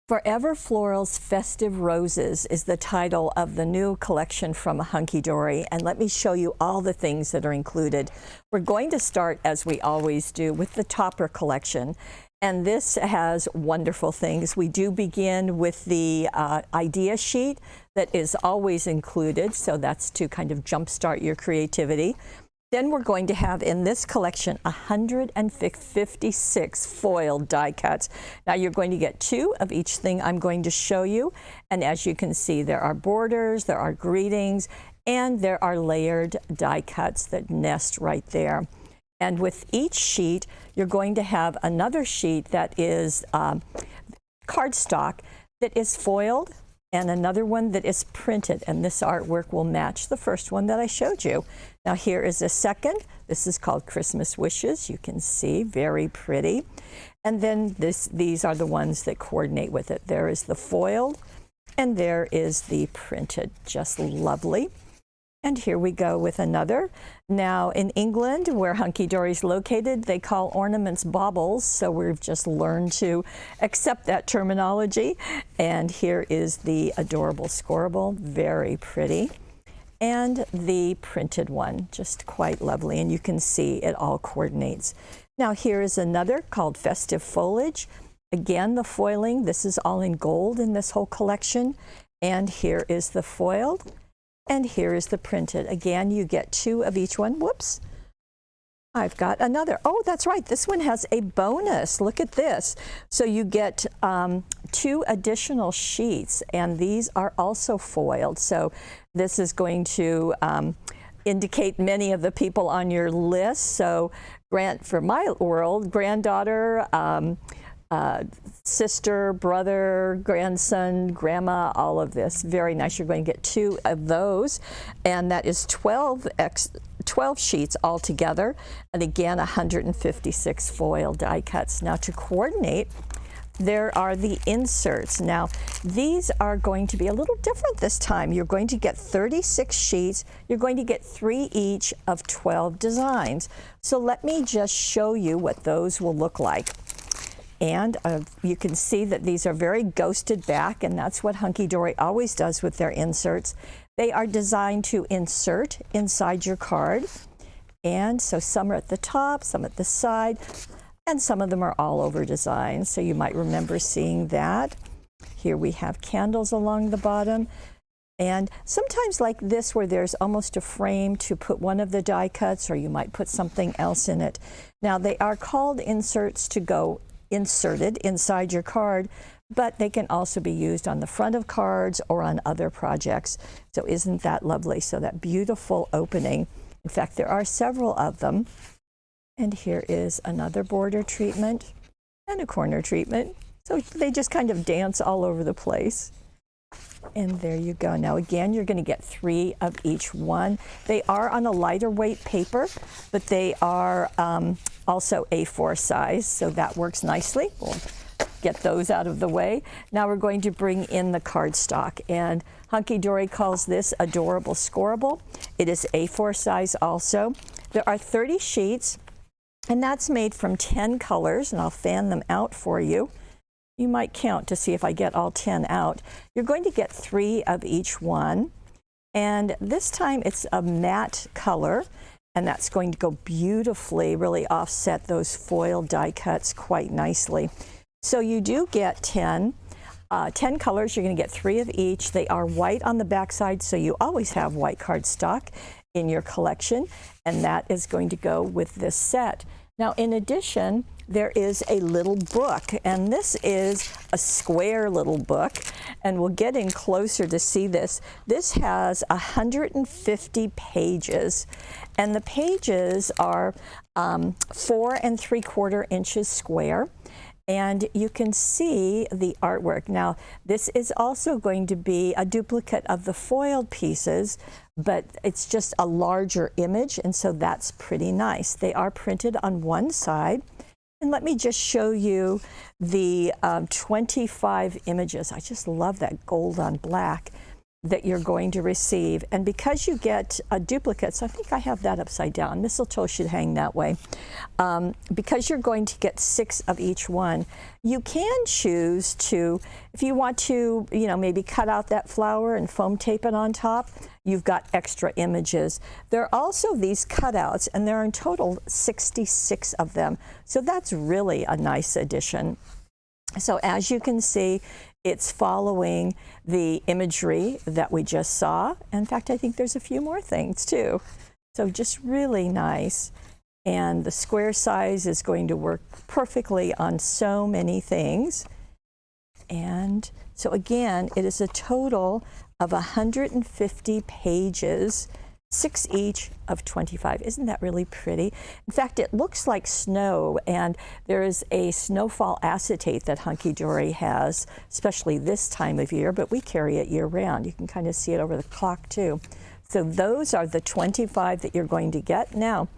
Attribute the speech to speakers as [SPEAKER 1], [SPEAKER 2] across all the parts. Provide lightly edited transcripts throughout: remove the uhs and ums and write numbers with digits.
[SPEAKER 1] Forever Floral's Festive Roses is the title of the new collection from Hunkydory, and let me show you all the things that are included. We're going to start, as we always do, with the topper collection, and this has wonderful things. We do begin with the idea sheet that is always included, so that's to kind of jumpstart your creativity. Then we're going to have in this collection 156 foiled die cuts. Now you're going to get 2 of each thing I'm going to show you. And as you can see, there are borders, there are greetings, and there are layered die cuts that nest right there. And with each sheet, you're going to have another sheet that is cardstock that is foiled, and another one that is printed, and this artwork will match the first one that I showed you. Now here is a second. This is called Christmas Wishes. You can see, very pretty. And then these are the ones that coordinate with it. There is the foiled, and there is the printed. Just lovely. And here we go with another. Now in England, where Hunkydory is located, they call ornaments baubles, so we've just learned to accept that terminology. And here is the adorable scorable, very pretty. And the printed one, just quite lovely, and you can see it all coordinates. Now here is another called Festive Foliage. Again, the foiling, this is all in gold in this whole collection. And here is the foiled. And here is the printed. Again, you get 2 of each one. Whoops. I've got another. Oh, that's right. This one has a bonus. Look at this. So you get 2 additional sheets, and these are also foiled. So this is going to indicate many of the people on your list. So for my world, granddaughter, sister, brother, grandson, grandma, all of this. Very nice. You're going to get 2 of those, and that is 12 sheets altogether, and again 156 foil die cuts. Now to coordinate, there are the inserts. Now these are going to be a little different this time. You're going to get 36 sheets. You're going to get 3 each of 12 designs. So let me just show you what those will look like. And you can see that these are very ghosted back, and that's what Hunkydory always does with their inserts. They are designed to insert inside your card. And so some are at the top, some at the side, and some of them are all over designs. So you might remember seeing that. Here we have candles along the bottom. And sometimes like this, where there's almost a frame to put one of the die cuts, or you might put something else in it. Now they are called inserts to go inserted inside your card, but they can also be used on the front of cards or on other projects. So isn't that lovely? So that beautiful opening. In fact, there are several of them. And here is another border treatment and a corner treatment. So they just kind of dance all over the place. And there you go. Now again, you're going to get 3 of each one. They are on a lighter weight paper, but they are also A4 size, so that works nicely. We'll get those out of the way. Now we're going to bring in the cardstock, and Hunkydory calls this adorable scorable. It is A4 size also. There are 30 sheets, and that's made from 10 colors, and I'll fan them out for you. You might count to see if I get all 10 out. You're going to get 3 of each one, and this time it's a matte color, and that's going to go beautifully, really offset those foil die cuts quite nicely. So you do get 10 colors. You're going to get 3 of each. They are white on the backside, so you always have white cardstock in your collection, and that is going to go with this set. Now in addition, there is a little book, and this is a square little book, and we'll get in closer to see this. This has 150 pages, and the pages are 4 3/4 inches square, and you can see the artwork. Now this is also going to be a duplicate of the foiled pieces, but it's just a larger image, and so that's pretty nice. They are printed on one side. And let me just show you the 25 images. I just love that gold on black. that you're going to receive. And because you get duplicates, I think I have that upside down. Mistletoe should hang that way. Because you're going to get 6 of each one, you can choose to, if you want to, maybe cut out that flower and foam tape it on top, you've got extra images. There are also these cutouts, and there are in total 66 of them. So that's really a nice addition. So as you can see, it's following the imagery that we just saw. In fact, I think there's a few more things too. So just really nice. And the square size is going to work perfectly on so many things. And so again, it is a total of 150 pages, 6 each of 25. Isn't that really pretty? In fact, it looks like snow, and there is a snowfall acetate that Hunkydory has, especially this time of year, but we carry it year round. You can kind of see it over the clock too. So those are the 25 that you're going to get. Now,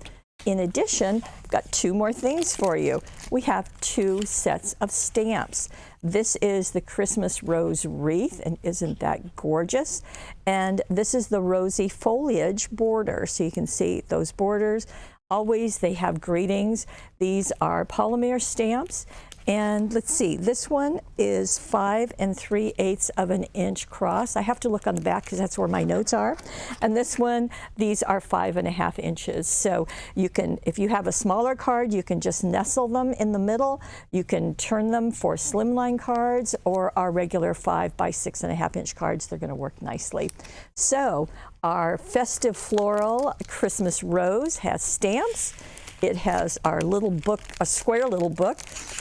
[SPEAKER 1] in addition, I've got 2 more things for you. We have 2 sets of stamps. This is the Christmas Rose Wreath, and isn't that gorgeous? And this is the Rosy Foliage border. So you can see those borders. Always they have greetings. These are polymer stamps. And let's see, this one is 5 3/8 of an inch cross. I have to look on the back because that's where my notes are. And this one, these are 5 1/2 inches. So you can, if you have a smaller card, you can just nestle them in the middle. You can turn them for slimline cards or our regular 5 by 6 1/2 inch cards. They're going to work nicely. So our Festive Floral Christmas Rose has stamps. It has our little book, a square little book.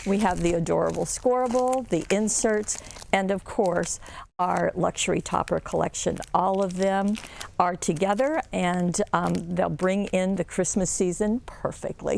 [SPEAKER 1] We have the adorable scoreable, the inserts, and of course, our luxury topper collection. All of them are together, and they'll bring in the Christmas season perfectly.